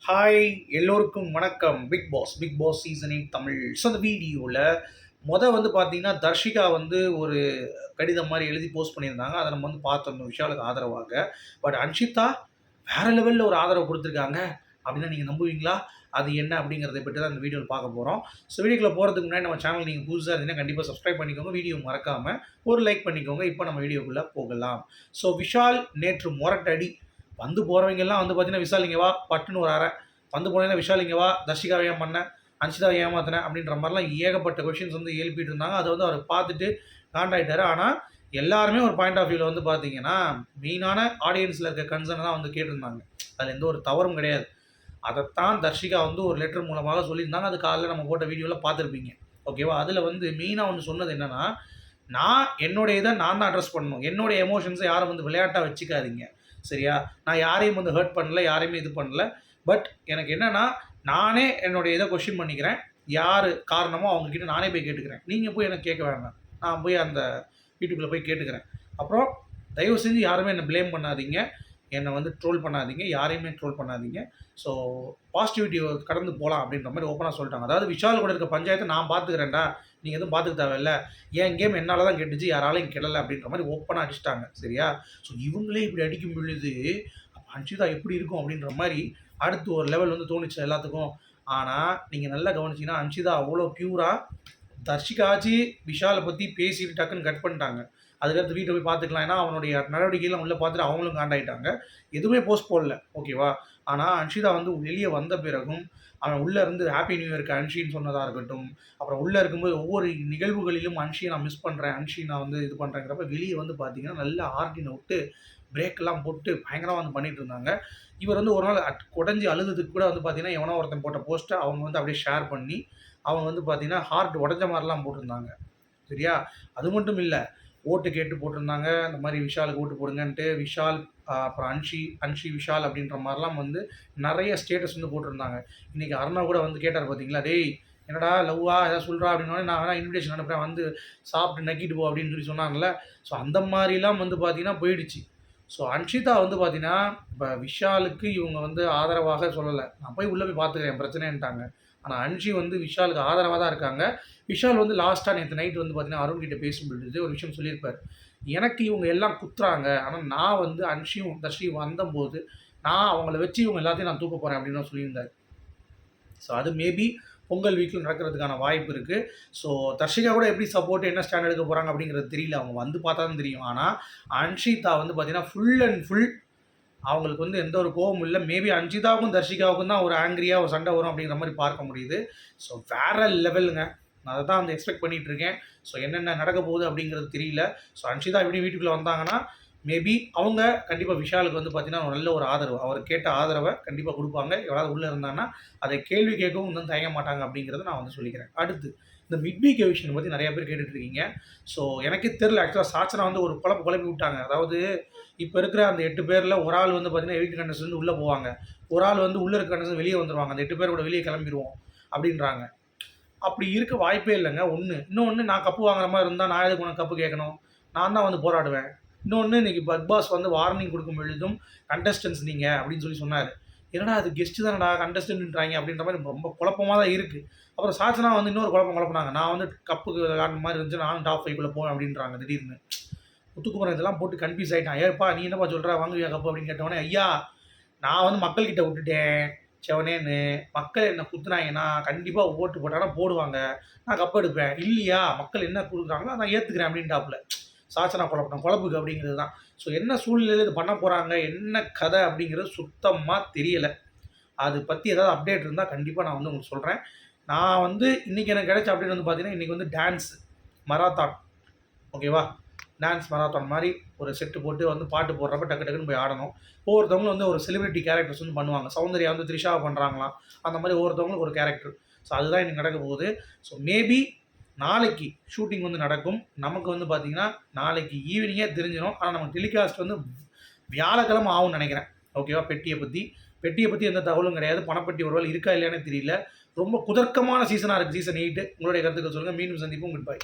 Hi எல்லோருக்கும் வணக்கம். Bigg Boss season 8 Tamil. So அந்த வீடியோவில் வந்து பார்த்தீங்கன்னா, தர்ஷிகா வந்து ஒரு கடிதம் மாதிரி எழுதி போஸ்ட் பண்ணியிருந்தாங்க. அதை நம்ம வந்து பார்த்துருந்தோம் விஷாலுக்கு ஆதரவாக. பட் அன்ஷிதா வேற லெவலில் ஒரு ஆதரவு கொடுத்துருக்காங்க அப்படின்னா நீங்கள் நம்புவீங்களா? அது என்ன அப்படிங்கிறத பற்றி தான் இந்த வீடியோவில் பார்க்க போகிறோம். ஸோ வீடியோக்குள்ள போகிறதுக்கு முன்னாடி நம்ம சேனல் நீங்கள் புதுசாக இருந்தீங்கன்னா கண்டிப்பாக சப்ஸ்கிரைப் பண்ணிக்கோங்க. வீடியோ மறக்காமல் ஒரு லைக் பண்ணிக்கோங்க. இப்போ நம்ம வீடியோக்குள்ளே போகலாம். ஸோ விஷால் நேற்று மொரட்டடி வந்து போகிறவங்கெல்லாம் வந்து பார்த்தீங்கன்னா, விஷால் இங்கே வா பட்டுன்னு ஒரு அறை வந்து போனீங்கன்னா, விஷால் இங்கே வா தர்ஷிகாவை ஏன் பண்ண, அன்ஷிதாவை ஏமாத்தினேன் அப்படின்ற மாதிரிலாம் ஏகப்பட்ட கொஷின்ஸ் வந்து எழுப்பிட்டு இருந்தாங்க. அதை வந்து அவர் பார்த்துட்டு காண்டாயிட்டார். ஆனால் எல்லாருமே ஒரு பாயிண்ட் ஆஃப் வியூவில் வந்து பார்த்தீங்கன்னா, மெயினான ஆடியன்ஸில் இருக்க கன்சர்னை தான் வந்து கேட்டிருந்தாங்க. அதில் எந்த ஒரு தவறும் கிடையாது. அதைத்தான் தர்ஷிகா வந்து ஒரு லெட்டர் மூலமாக சொல்லியிருந்தாங்க. அது காலையில் நம்ம போட்ட வீடியோவில் பார்த்துருப்பீங்க. ஓகேவா? அதில் வந்து மெயினாக ஒன்று சொன்னது என்னென்னா, நான் என்னுடைய இதை நான் தான் அட்ரஸ் பண்ணணும். என்னுடைய எமோஷன்ஸை யாரும் வந்து விளையாட்டாக வச்சுக்காதீங்க. சரியா? நான் யாரையும் வந்து ஹர்ட் பண்ணல, யாரையுமே இது பண்ணல. பட் எனக்கு என்னென்னா, நானே என்னுடைய இதை கொஸ்டின் பண்ணிக்கிறேன். யார் காரணமோ அவங்கக்கிட்ட நானே போய் கேட்டுக்கிறேன். நீங்கள் போய் எனக்கு கேட்க வேண்டாம். நான் போய் அந்த யூடியூப்பில் போய் கேட்டுக்கிறேன். அப்புறம் தயவு செஞ்சு யாருமே என்னை ப்ளேம் பண்ணாதீங்க. என்னை வந்து ட்ரோல் பண்ணாதீங்க. யாரையுமே ட்ரோல் பண்ணாதீங்க. ஸோ பாசிட்டிவிட்டி கடந்து போகலாம் அப்படின்ற மாதிரி ஓப்பனாக சொல்லிட்டாங்க. அதாவது விஷால் கூட இருக்க பஞ்சாயத்தை நான் பார்த்துக்கிறேன்டா, நீங்கள் எதுவும் பார்த்துக்க தேவையில்ல. என் கேம் என்னால் தான் கெட்டுச்சு, யாராலையும் கெடலை அப்படின்ற மாதிரி ஓப்பனாக அடிச்சிட்டாங்க. சரியா? ஸோ இவங்களே இப்படி அடிக்கும் பொழுது அன்ஷிதா எப்படி இருக்கும் அப்படின்ற மாதிரி அடுத்து ஒரு லெவல் வந்து தோணுச்சு எல்லாத்துக்கும். ஆனால் நீங்கள் நல்லா கவனிச்சிங்கன்னா, அன்ஷிதா அவ்வளோ பியூராக தர்ஷிகாச்சு விஷாலை பற்றி பேசிட்டு டக்குன்னு கட் பண்ணிட்டாங்க. அதுக்கடுத்து வீட்டை போய் பார்த்துக்கலாம். ஏன்னா அவனுடைய நடவடிக்கைலாம் உள்ளே பார்த்துட்டு அவங்களும் காண்டாயிட்டாங்க. எதுவுமே போஸ்ட் போடல. ஓகேவா? ஆனால் அன்ஷிதா வந்து வெளியே வந்த பிறகும் அவன் உள்ளே இருந்து ஹாப்பி நியூ இயருக்கு அன்ஷின்னு சொன்னதாக இருக்கட்டும், அப்புறம் உள்ளே இருக்கும்போது ஒவ்வொரு நிகழ்வுகளிலும் அன்ஷியை நான் மிஸ் பண்ணுறேன், அன்ஷி நான் வந்து இது பண்ணுறேங்கிறப்ப வெளியே வந்து பார்த்தீங்கன்னா, நல்லா ஆர்டினை விட்டு பிரேக்கெல்லாம் போட்டு பயங்கரமாக வந்து பண்ணிகிட்டு இருந்தாங்க. இவர் வந்து ஒரு நாள் உடஞ்சி அழுதுறதுக்கு கூட வந்து பார்த்தீங்கன்னா, எவனோ ஒருத்தன் போட்ட போஸ்ட்டை அவங்க வந்து அப்படியே ஷேர் பண்ணி, அவங்க வந்து பார்த்தீங்கன்னா, ஹார்ட் உடஞ்ச மாதிரிலாம் போட்டிருந்தாங்க. சரியா? அது மட்டும் இல்லை, ஓட்டு கேட்டு போட்டிருந்தாங்க. இந்த மாதிரி விஷாலுக்கு ஓட்டு போடுங்கன்ட்டு. விஷால் அப்புறம் அன்ஷி விஷால் அப்படின்ற மாதிரிலாம் வந்து நிறைய ஸ்டேட்டஸ் வந்து போட்டிருந்தாங்க. இன்றைக்கி அருணா கூட வந்து கேட்டார் பார்த்தீங்களா, டேய் என்னடா லவ்வா ஏதாவது சொல்கிறா அப்படின்னோடனே நான் வேணா இன்விடேஷன் அனுப்புகிறேன் வந்து சாப்பிட்டு நக்கிட்டு போ அப்படின்னு சொல்லி சொன்னாங்கல்ல. ஸோ அந்த மாதிரிலாம் வந்து பார்த்தீங்கன்னா போயிடுச்சு. ஸோ அன்ஷிதா வந்து பார்த்தீங்கன்னா, இப்போ விஷாலுக்கு இவங்க வந்து ஆதரவாக சொல்லலை. நான் போய் உள்ளே போய் பார்த்துக்கிறேன் பிரச்சனைன்ட்டாங்க. ஆனால் அன்ஷி வந்து விஷாலுக்கு ஆதரவாக தான் இருக்காங்க. விஷால் வந்து லாஸ்ட்டாக நேற்று நைட் வந்து பார்த்தீங்கன்னா, அருண் கிட்ட பேசும்பொழுது ஒரு விஷயம் சொல்லியிருப்பார். எனக்கு இவங்க எல்லாம் குத்துறாங்க. ஆனால் நான் வந்து அன்ஷியும் தர்ஷியும் வந்தம்போது, நான் அவங்கள வச்சு இவங்க எல்லாத்தையும் நான் தூக்க போகிறேன் அப்படின்னு சொல்லியிருந்தார். ஸோ அது மேபி பொங்கல் வீக்கில் நடக்கிறதுக்கான வாய்ப்பு இருக்குது. ஸோ தர்ஷிகா கூட எப்படி சப்போர்ட் என்ன ஸ்டாண்ட் எடுக்க போகிறாங்க அப்படிங்கிறது தெரியல. அவங்க வந்து பார்த்தா தான் தெரியும். ஆனால் அன்ஷிதா வந்து பார்த்தீங்கன்னா, ஃபுல் அண்ட் ஃபுல் அவங்களுக்கு வந்து எந்த ஒரு கோவமும் இல்லை. மேபி அன்ஷிதாவுக்கும் தர்ஷிகாவுக்கும் தான் ஒரு ஆங்கிரியாக ஒரு சண்டை வரும் அப்படிங்கிற மாதிரி பார்க்க முடியுது. ஸோ வேறு லெவலுங்க. நான் அதை தான் வந்து எக்ஸ்பெக்ட் பண்ணிகிட்டு இருக்கேன். ஸோ என்னென்ன நடக்க போகுது அப்படிங்கிறது தெரியல. ஸோ அன்ஷிதா எப்படி வீட்டுக்குள்ளே வந்தாங்கன்னா, மேபி அவங்க கண்டிப்பாக விஷாலுக்கு வந்து பார்த்தீங்கன்னா, நல்ல ஒரு ஆதரவு, அவர் கேட்ட ஆதரவை கண்டிப்பாக கொடுப்பாங்க. எவராவது உள்ளே இருந்தாங்கன்னா, அதை கேள்வி கேட்கவும் வந்து தயங்க மாட்டாங்க அப்படிங்கிறத நான் வந்து சொல்லிக்கிறேன். அடுத்து இந்த மிட்வீக் எவிக்ஷனை பற்றி நிறைய பேர் கேட்டுட்டு இருக்கீங்க. ஸோ எனக்கே தெரில. ஆக்சுவலாக சாச்சனா வந்து ஒரு குழப்பி விட்டாங்க. அதாவது இப்போ இருக்கிற அந்த 8 பேரில் ஒரு ஆள் வந்து பார்த்தீங்கன்னா, எவிக்ட் கண்டஸ்ட் வந்து உள்ளே போவாங்க. ஒரு ஆள் வந்து உள்ளே இருக்க கண்டஸ்ட் வெளியே வந்துடுவாங்க. அந்த 8 பேர் கூட வெளியே கிளம்பிடுவோம் அப்படின்றாங்க. அப்படி இருக்க வாய்ப்பே இல்லைங்க. இன்னொன்று நான் கப்பு வாங்குற மாதிரி இருந்தால் நான் எதுக்கு உனக்கு கப்பு கேட்கணும்? நான் தான் வந்து போராடுவேன். இன்னொன்று இன்றைக்கி பிக் பாஸ் வந்து வார்னிங் கொடுக்கும் பொழுதும் கண்டஸ்டன்ஸ் நீங்கள் அப்படின்னு சொன்னார். என்னடா அது கெஸ்ட்டு தானடா கண்டஸ்டன்ட்ன்றாங்க அப்படின்ற மாதிரி ரொம்ப குழப்பமாக தான் இருக்குது. அப்புறம் சாச்சனா வந்து இன்னொரு குழப்பினாங்க. நான் வந்து கப்புக்கு விளாட்ற மாதிரி இருந்துச்சு, நானும் டாப் 5குள்ளே போவேன் அப்படின்றாங்க திடீர்னு. முத்துக்குமரன் இதெல்லாம் போட்டு கன்ஃபியூஸ் ஆகிட்டான். ஏப்பா நீ என்னப்பா சொல்கிற வாங்குவியா கப்பு அப்படின்னு கேட்டவொடனே, ஐயா நான் வந்து மக்கள்கிட்ட விட்டுட்டேன் செவனேன்னு. மக்கள் என்ன குத்துனாங்கன்னா கண்டிப்பாக ஓட்டு போட்டாங்கன்னா போடுவாங்க, நான் கப்பு எடுப்பேன். இல்லையா மக்கள் என்ன கொடுக்குறாங்களோ நான் ஏற்றுக்கிறேன் அப்படின்ட்டாப்புல. சாச்சனா குழப்புக்கு அப்படிங்கிறது தான். ஸோ என்ன சூழ்நிலையில் இது பண்ண போகிறாங்க, என்ன கதை அப்படிங்கிறது சுத்தமாக தெரியலை. அது பற்றி ஏதாவது அப்டேட் இருந்தால் கண்டிப்பாக நான் வந்து உங்களுக்கு சொல்கிறேன். நான் வந்து இன்றைக்கி எனக்கு கிடைச்ச அப்டேட் வந்து பார்த்தீங்கன்னா, இன்றைக்கி வந்து டான்ஸ் மராத்தான். ஓகேவா? டான்ஸ் மராத்தான் மாதிரி ஒரு செட்டு போட்டு வந்து பாட்டு போடுறப்ப டக்கு டக்குன்னு போய் ஆடணும். ஒவ்வொருத்தவங்களும் வந்து ஒரு செலிபிரிட்டி கேரக்டர்ஸ் வந்து பண்ணுவாங்க. சௌந்தர்யா வந்து த்ரிஷாவை பண்ணுறாங்களாம். அந்த மாதிரி ஒவ்வொருத்தவங்களும் ஒரு கேரக்டர். ஸோ அதுதான் இன்றைக்கி நடக்க போகுது. ஸோ மேபி நாளைக்கு ஷூட்டிங் வந்து நடக்கும். நமக்கு வந்து பார்த்திங்கன்னா நாளைக்கு ஈவினிங்கே தெரிஞ்சிடும். ஆனால் நமக்கு டெலிகாஸ்ட் வந்து வியாழக்கிழமை ஆகும்னு நினைக்கிறேன். ஓகேவா? பெட்டியை பற்றி எந்த தகவலும் கிடையாது. பணப்பெட்டி ஒருவேளை இருக்கா இல்லையானே தெரியல. ரொம்ப குதர்க்கமான சீசனாக இருக்குது சீசன் 8. உங்களுடைய கருத்துக்கள் சொல்லுங்கள். மீண்டும் சந்திப்போம். Good bye.